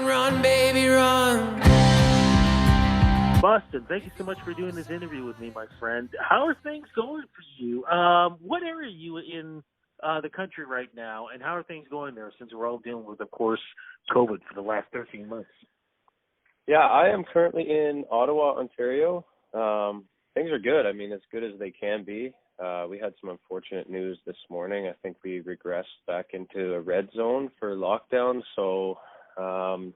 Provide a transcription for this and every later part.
Run, run, baby, run. Boston, thank you so much for doing this interview with me, my friend. How are things going for you? What area are you in the country right now, and how are things going there since we're all dealing with, of course, COVID for the last 13 months? Yeah, I am currently in Ottawa, Ontario. Things are good. I mean, as good as they can be. We had some unfortunate news this morning. I think we regressed back into a red zone for lockdown, so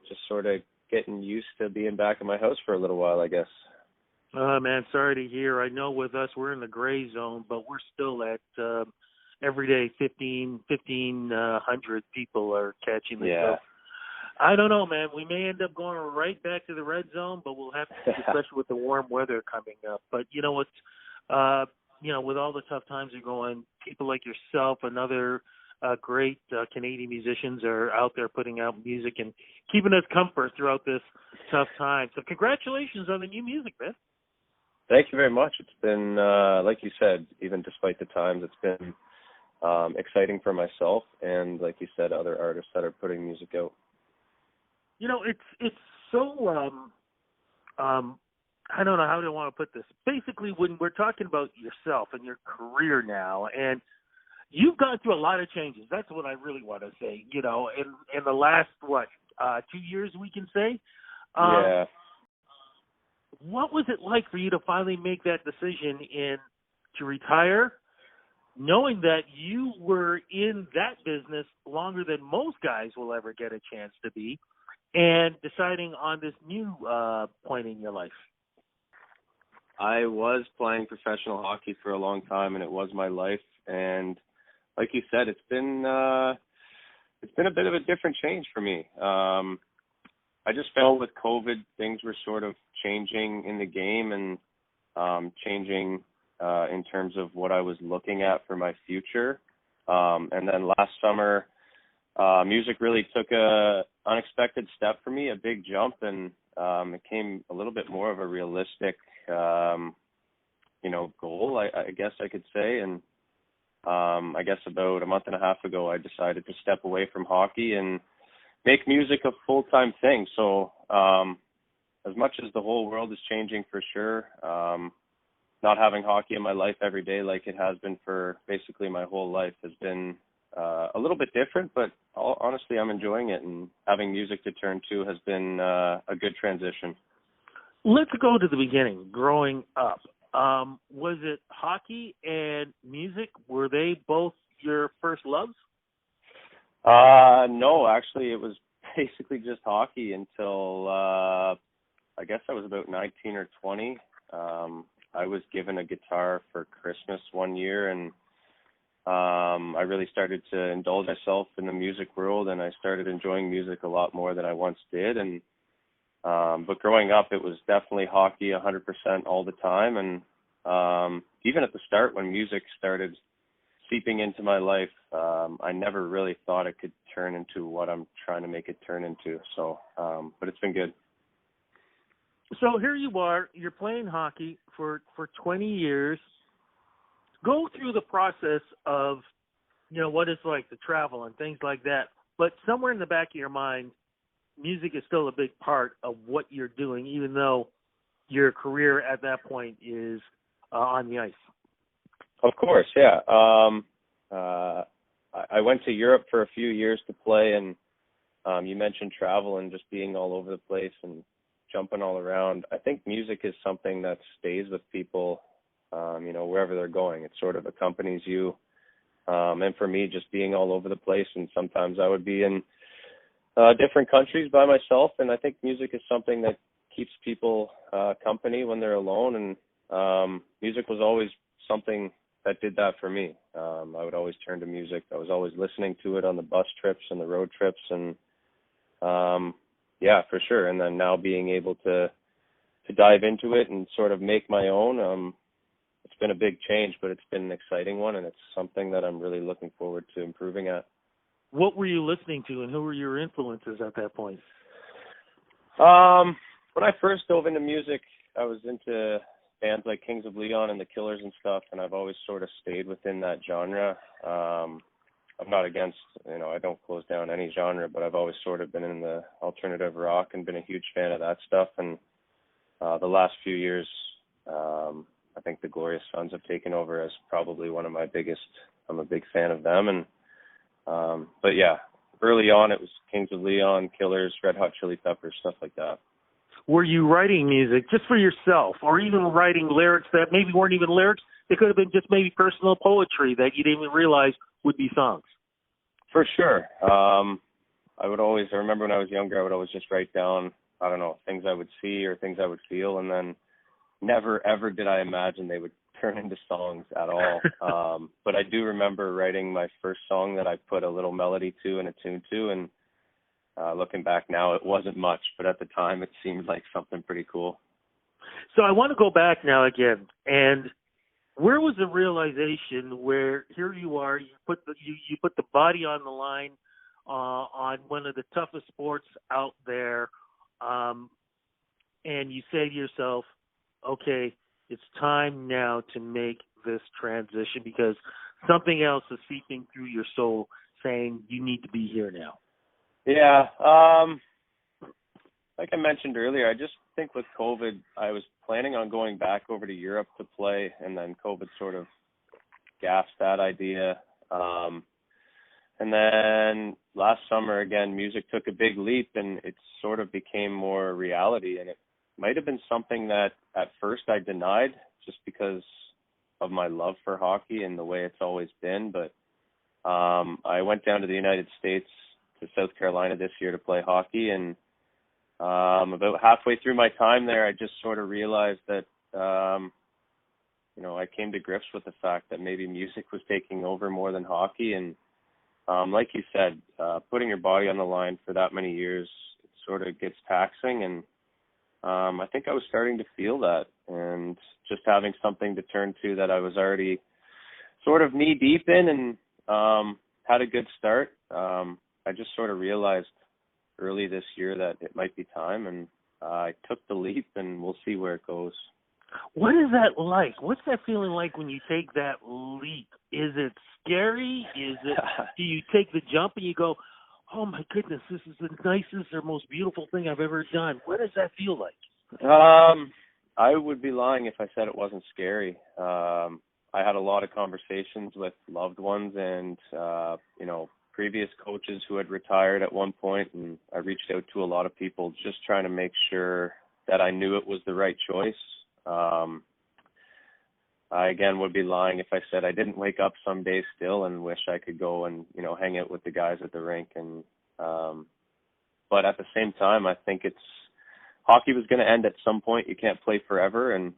just sort of getting used to being back in my house for a little while, I guess. Man, sorry to hear. I know with us, we're in the gray zone, but we're still at every day 1,500 people are catching the stuff. I don't know, man. We may end up going right back to the red zone, but we'll have to see, especially with the warm weather coming up. But you know what? With all the tough times you're going, people like yourself and other great Canadian musicians are out there putting out music and keeping us comfort throughout this tough time. So congratulations on the new music, man. Thank you very much. It's been, like you said, even despite the times, it's been exciting for myself and, like you said, other artists that are putting music out. You know, it's so, I don't know how to want to put this. Basically, when we're talking about yourself and your career now, and you've gone through a lot of changes. That's what I really want to say, in the last, 2 years, we can say? Yeah. What was it like for you to finally make that decision to retire, knowing that you were in that business longer than most guys will ever get a chance to be, and deciding on this new point in your life? I was playing professional hockey for a long time, and it was my life. And like you said, it's been a bit of a different change for me. I just felt with COVID, things were sort of changing in the game and changing in terms of what I was looking at for my future. And then last summer, music really took a unexpected step for me, a big jump, and it came a little bit more of a realistic, goal, I guess I could say. And I guess about a month and a half ago, I decided to step away from hockey and make music a full-time thing. So as much as the whole world is changing for sure, not having hockey in my life every day like it has been for basically my whole life has been a little bit different, but honestly, I'm enjoying it, and having music to turn to has been a good transition. Let's go to the beginning, growing up. Was it hockey and music? Were they both your first loves? No, actually, it was basically just hockey until I guess I was about 19 or 20. I was given a guitar for Christmas one year, and I really started to indulge myself in the music world, and I started enjoying music a lot more than I once did. And but growing up, it was definitely hockey 100% all the time. And even at the start, when music started seeping into my life, I never really thought it could turn into what I'm trying to make it turn into. So, but it's been good. So here you are, you're playing hockey for 20 years. Go through the process of, what it's like to travel and things like that. But somewhere in the back of your mind, music is still a big part of what you're doing, even though your career at that point is on the ice. Of course, yeah. I went to Europe for a few years to play, and you mentioned travel and just being all over the place and jumping all around. I think music is something that stays with people, wherever they're going. It sort of accompanies you. And for me, just being all over the place, and sometimes I would be in different countries by myself, and I think music is something that keeps people company when they're alone, and music was always something that did that for me. I would always turn to music. I was always listening to it on the bus trips and the road trips, and yeah, for sure. And then now being able to dive into it and sort of make my own, it's been a big change, but it's been an exciting one, and it's something that I'm really looking forward to improving at. What were you listening to, and who were your influences at that point? When I first dove into music, I was into bands like Kings of Leon and the Killers and stuff, and I've always sort of stayed within that genre. I'm not against, I don't close down any genre, but I've always sort of been in the alternative rock and been a huge fan of that stuff. And the last few years, I think the Glorious Sons have taken over as probably one of my biggest. I'm a big fan of them. And but yeah, early on it was Kings of Leon, Killers, Red Hot Chili Peppers, stuff like that. Were you writing music just for yourself, or even writing lyrics that maybe weren't even lyrics? They could have been just maybe personal poetry that you didn't even realize would be songs. For sure. I remember when I was younger, I would always just write down, I don't know, things I would see or things I would feel, and then never, ever did I imagine they would turn into songs at all. But I do remember writing my first song that I put a little melody to and a tune to, and looking back now, it wasn't much, but at the time it seemed like something pretty cool. So I want to go back now again, and where was the realization where here you are, you put the body on the line on one of the toughest sports out there, and you say to yourself, okay, it's time now to make this transition because something else is seeping through your soul saying you need to be here now? Yeah. Like I mentioned earlier, I just think with COVID, I was planning on going back over to Europe to play, and then COVID sort of gassed that idea. And then last summer, again, music took a big leap, and it sort of became more reality. And it might have been something that at first I denied just because of my love for hockey and the way it's always been. But I went down to the United States, to South Carolina this year to play hockey, and about halfway through my time there, I just sort of realized that, I came to grips with the fact that maybe music was taking over more than hockey. And like you said, putting your body on the line for that many years, it sort of gets taxing. And I think I was starting to feel that, and just having something to turn to that I was already sort of knee deep in and had a good start. I just sort of realized early this year that it might be time, and I took the leap, and we'll see where it goes. What is that like? What's that feeling like when you take that leap? Is it scary? Do you take the jump and you go, oh my goodness, this is the nicest or most beautiful thing I've ever done? What does that feel like? I would be lying if I said it wasn't scary. I had a lot of conversations with loved ones and, previous coaches who had retired at one point, and I reached out to a lot of people just trying to make sure that I knew it was the right choice. I, again, would be lying if I said I didn't wake up some days still and wish I could go and, hang out with the guys at the rink. And but at the same time, I think hockey was going to end at some point. You can't play forever. And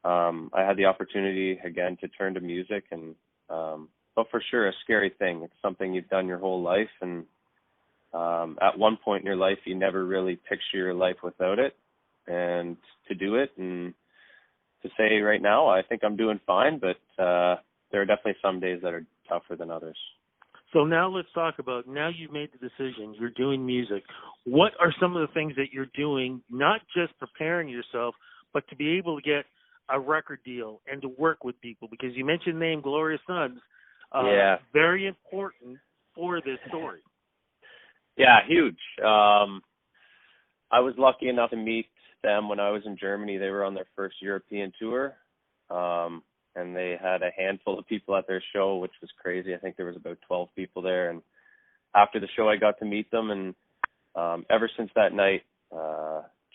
I had the opportunity, again, to turn to music. And but for sure, a scary thing. It's something you've done your whole life. And at one point in your life, you never really picture your life without it. And to do it and to say right now, I think I'm doing fine, but there are definitely some days that are tougher than others. So now let's talk about, now you've made the decision, you're doing music. What are some of the things that you're doing, not just preparing yourself, but to be able to get a record deal and to work with people? Because you mentioned the name Glorious Sons. Very important for this story. Yeah, huge. I was lucky enough to meet them when I was in Germany. They were on their first European tour, and they had a handful of people at their show, which was crazy. I think there was about 12 people there. And after the show, I got to meet them. And ever since that night,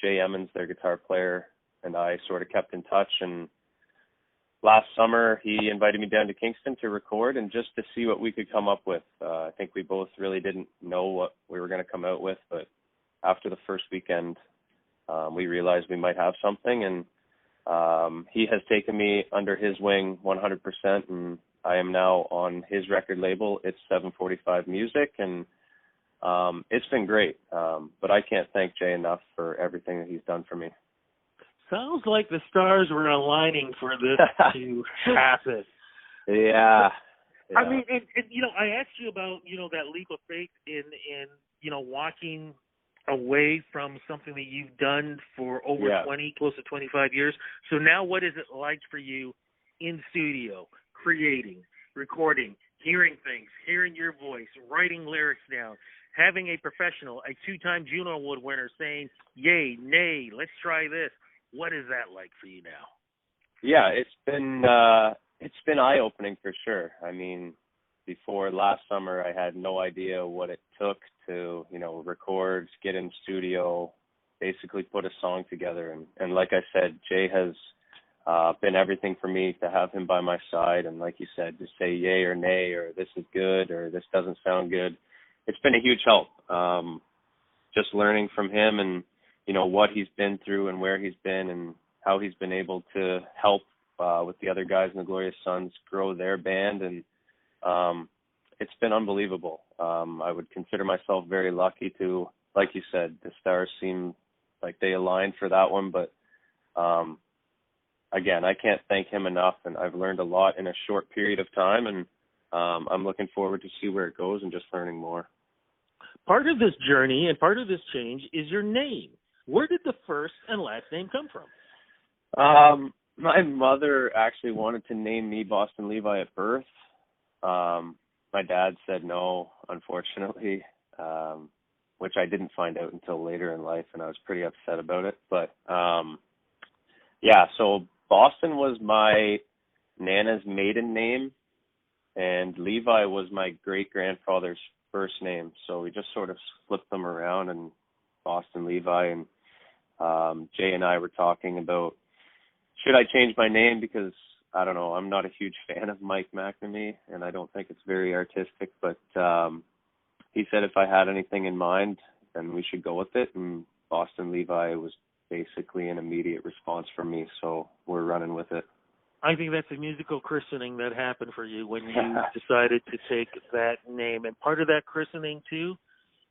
Jay Emmons, their guitar player, and I sort of kept in touch. And last summer, he invited me down to Kingston to record and just to see what we could come up with. I think we both really didn't know what we were going to come out with, but after the first weekend, we realized we might have something, and he has taken me under his wing 100%, and I am now on his record label. It's 745 Music, and it's been great. But I can't thank Jay enough for everything that he's done for me. Sounds like the stars were aligning for this to happen. Yeah. I mean, and, I asked you about, that leap of faith in walking away from something that you've done for over 20, close to 25 years. So now what is it like for you in studio, creating, recording, hearing things, hearing your voice, writing lyrics down, having a professional, a 2-time Juno Award winner saying, yay, nay, let's try this. What is that like for you now? Yeah, it's been eye-opening for sure. I mean, before last summer, I had no idea what it took to, record, get in studio, basically put a song together. And like I said, Jay has been everything for me to have him by my side. And like you said, to say yay or nay, or this is good, or this doesn't sound good. It's been a huge help. Just learning from him and, what he's been through and where he's been and how he's been able to help with the other guys in the Glorious Sons grow their band. And it's been unbelievable. I would consider myself very lucky to, like you said, the stars seem like they aligned for that one. But again, I can't thank him enough, and I've learned a lot in a short period of time, and I'm looking forward to see where it goes and just learning more. Part of this journey and part of this change is your name. Where did the first and last name come from? My mother actually wanted to name me Boston Levi at birth. My dad said no, unfortunately, which I didn't find out until later in life, and I was pretty upset about it. But, so Boston was my Nana's maiden name, and Levi was my great-grandfather's first name. So we just sort of flipped them around, and Boston Levi, and Jay and I were talking about, should I change my name? Because, I don't know, I'm not a huge fan of Mike McNamee, and I don't think it's very artistic, but he said if I had anything in mind, then we should go with it, and Boston Levi was basically an immediate response from me, so we're running with it. I think that's a musical christening that happened for you when you decided to take that name. And part of that christening, too,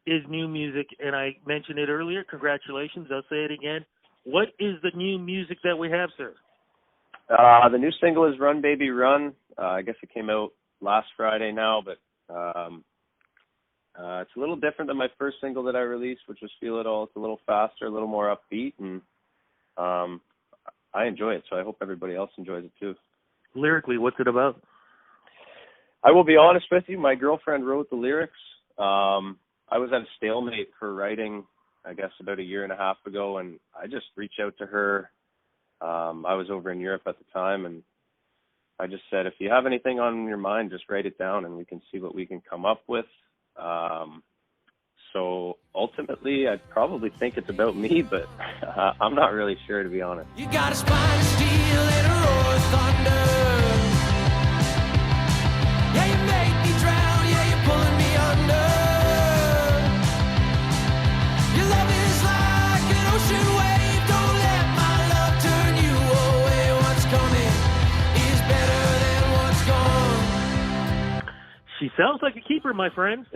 is new music. And I mentioned it earlier. Congratulations. I'll say it again. What is the new music that we have, sir? The new single is Run Baby Run. I guess it came out last Friday now, but it's a little different than my first single that I released, which was Feel It All. It's a little faster, a little more upbeat, and I enjoy it, so I hope everybody else enjoys it too. Lyrically, what's it about? I will be honest with you, my girlfriend wrote the lyrics. I was at a stalemate for writing, I guess, about a year and a half ago, and I just reached out to her. I was over in Europe at the time, and I just said, if you have anything on your mind, just write it down, and we can see what we can come up with. So ultimately, I probably think it's about me, but I'm not really sure, to be honest. You got a spine of steel and a roar of thunder. Yeah, you make me drown. Yeah, you're pulling me under. Your love is like an ocean wave. Don't let my love turn you away. What's coming is better than what's gone. She sounds like a keeper, my friend.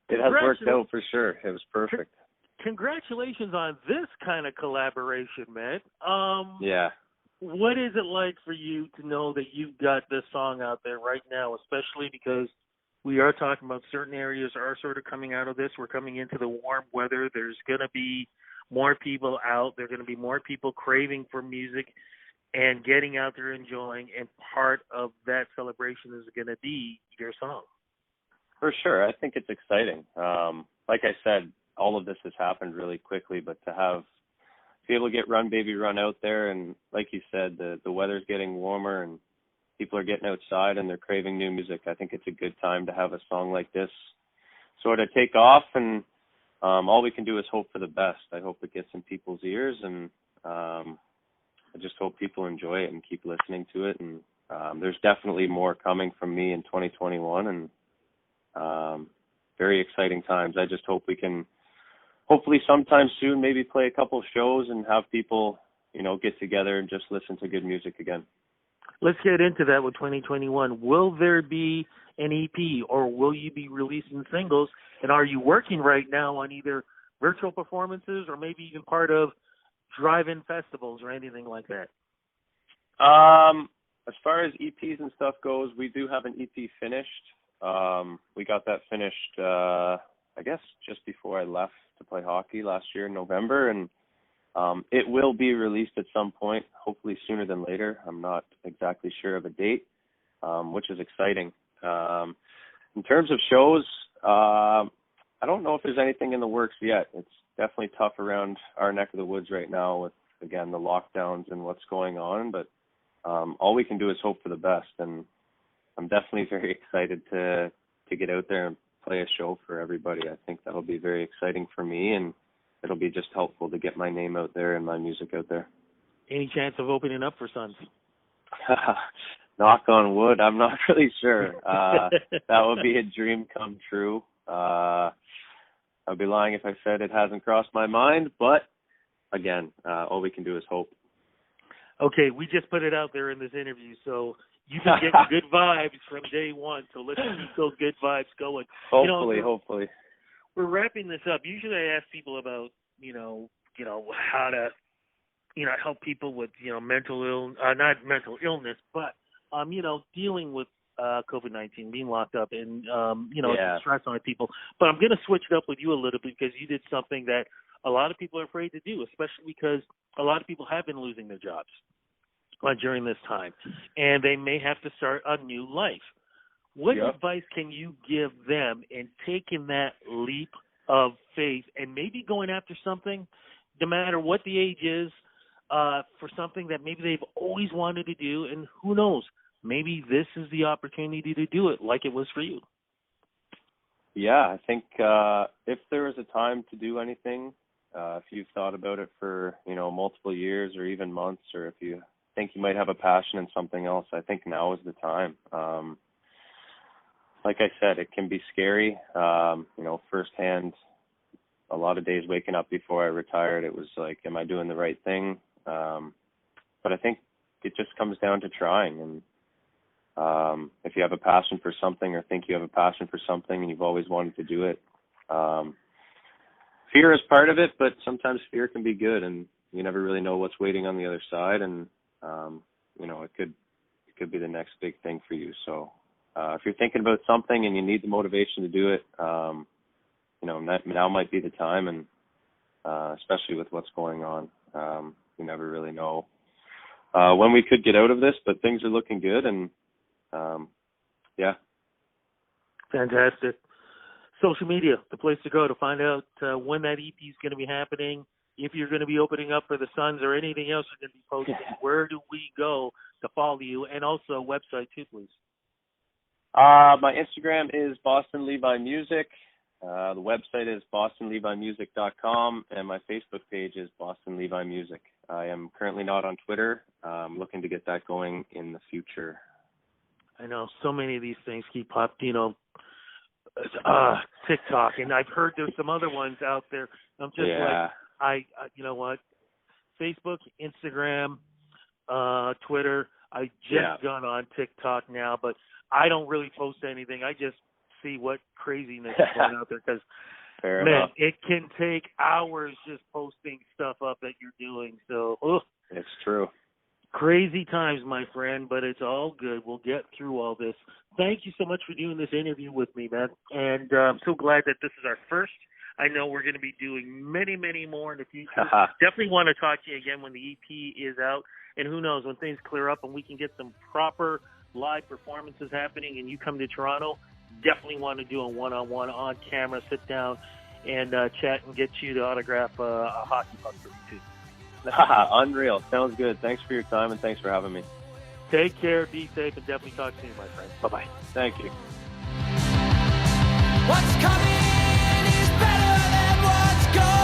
It has worked out for sure. It was perfect. Congratulations on this kind of collaboration, man. Yeah. What is it like for you to know that you've got this song out there right now, especially because we are talking about certain areas are sort of coming out of this. We're coming into the warm weather. There's going to be more people out. There are going to be more people craving for music and getting out there enjoying, and part of that celebration is going to be your song. For sure. I think it's exciting. Like I said, all of this has happened really quickly, but to be able to get Run Baby Run out there, and like you said, the weather's getting warmer and people are getting outside and they're craving new music. I think it's a good time to have a song like this sort of take off, and all we can do is hope for the best. I hope it gets in people's ears, and I just hope people enjoy it and keep listening to it. And there's definitely more coming from me in 2021, and very exciting times. I just hope we can hopefully sometime soon maybe play a couple of shows and have people, get together and just listen to good music again. Let's get into that with 2021. Will there be an EP, or will you be releasing singles? And are you working right now on either virtual performances or maybe even part of drive-in festivals or anything like that? As far as EPs and stuff goes, we do have an EP finished. We got that finished, I guess, just before I left to play hockey last year in November, and it will be released at some point, hopefully sooner than later. I'm not exactly sure of a date. which is exciting. In terms of shows, I don't know if there's anything in the works yet. It's definitely tough around our neck of the woods right now with, again, the lockdowns and what's going on. But all we can do is hope for the best. And I'm definitely very excited to get out there and play a show for everybody. I think that'll be very exciting for me, and it'll be just helpful to get my name out there and my music out there. Any chance of opening up for Sons? Knock on wood, I'm not really sure. That would be a dream come true. I'd be lying if I said it hasn't crossed my mind, but again, all we can do is hope. Okay, we just put it out there in this interview, so you've been getting good vibes from day one, so let's keep those good vibes going. Hopefully. We're wrapping this up. Usually I ask people about, how to, help people with, not mental illness, but, dealing with COVID-19, being locked up and, stress on people. But I'm going to switch it up with you a little bit because you did something that a lot of people are afraid to do, especially because a lot of people have been losing their jobs during this time, and they may have to start a new life. What advice can you give them in taking that leap of faith and maybe going after something, no matter what the age is, for something that maybe they've always wanted to do, and who knows, maybe this is the opportunity to do it like it was for you? Yeah, I think if there is a time to do anything, if you've thought about it for, multiple years or even months, or if you think you might have a passion in something else, I think now is the time. Like I said, it can be scary. Firsthand, a lot of days waking up before I retired, it was like, am I doing the right thing? But I think it just comes down to trying. And if you have a passion for something or think you have a passion for something and you've always wanted to do it, fear is part of it, but sometimes fear can be good, and you never really know what's waiting on the other side. And, it could be the next big thing for you. So if you're thinking about something and you need the motivation to do it, now might be the time. And especially with what's going on, you never really know when we could get out of this, but things are looking good. And Fantastic. Social media, the place to go to find out when that EP is going to be happening, if you're going to be opening up for the Suns or anything else you're going to be posting. Where do we go to follow you? And also a website too, please. My Instagram is Boston Levi Music. The website is bostonlevimusic.com, and my Facebook page is Boston Levi Music. I am currently not on Twitter. I'm looking to get that going in the future. I know so many of these things keep popping, TikTok, and I've heard there's some other ones out there. I'm just you know what? Facebook, Instagram, Twitter. I just got on TikTok now, but I don't really post anything. I just see what craziness is going out there because, it can take hours just posting stuff up that you're doing. So, it's true. Crazy times, my friend, but it's all good. We'll get through all this. Thank you so much for doing this interview with me, man. And I'm so glad that this is our first. I know we're going to be doing many, many more in the future. Definitely want to talk to you again when the EP is out. And who knows, when things clear up and we can get some proper live performances happening and you come to Toronto, definitely want to do a one-on-one, on camera, sit down and chat and get you to autograph a hockey puck for me, too. Unreal. Sounds good. Thanks for your time, and thanks for having me. Take care, be safe, and definitely talk to you, my friend. Bye-bye. Thank you. What's coming is better than what's gone.